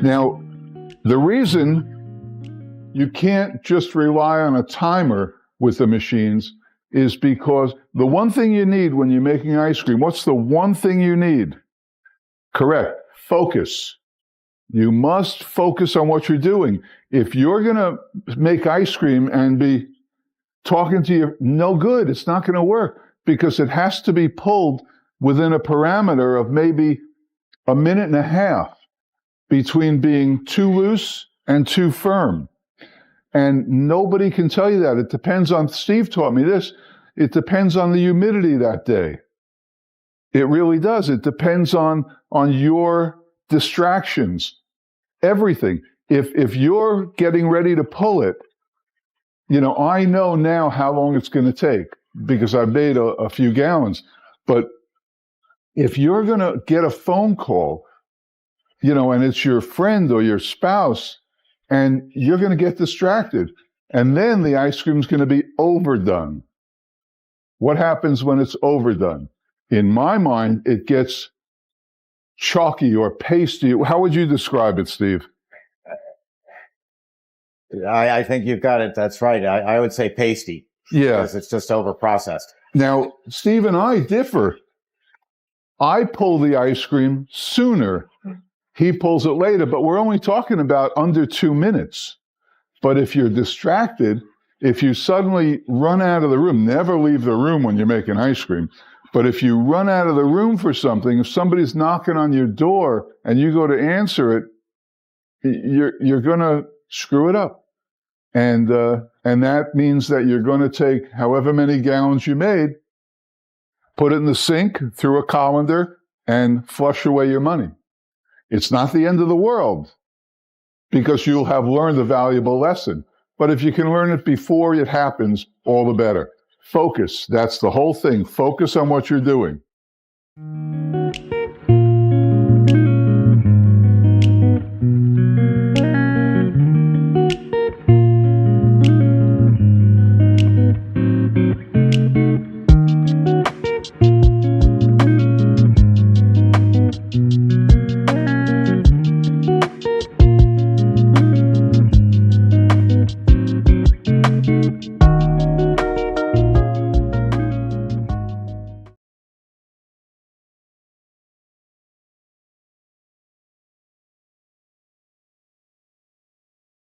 Now, the reason you can't just rely on a timer with the machines is because the one thing you need when you're making ice cream, what's the one thing you need? Correct. Focus. You must focus on what you're doing. If you're going to make ice cream and be talking to you, no good. It's not going to work because it has to be pulled within a parameter of maybe a minute and a half between being too loose and too firm. And nobody can tell you that. It depends on, Steve taught me this, it depends on the humidity that day. It really does. It depends on your distractions, everything. If you're getting ready to pull it, you know, I know now how long it's going to take because I've made a few gallons. But if you're going to get a phone call, you know, and it's your friend or your spouse, and you're going to get distracted, and then the ice cream's going to be overdone. What happens when it's overdone? In my mind, it gets chalky or pasty. How would you describe it, Steve? I think you've got it. That's right. I would say pasty. Yeah. Because it's just over-processed. Now, Steve and I differ. I pull the ice cream sooner. He pulls it later, but we're only talking about under 2 minutes. But if you're distracted, if you suddenly run out of the room, never leave the room when you're making ice cream. But if you run out of the room for something, if somebody's knocking on your door and you go to answer it, you're going to screw it up. And that means that you're going to take however many gallons you made, put it in the sink through a colander, and flush away your money. It's not the end of the world because you'll have learned a valuable lesson. But if you can learn it before it happens, all the better. Focus. That's the whole thing. Focus on what you're doing.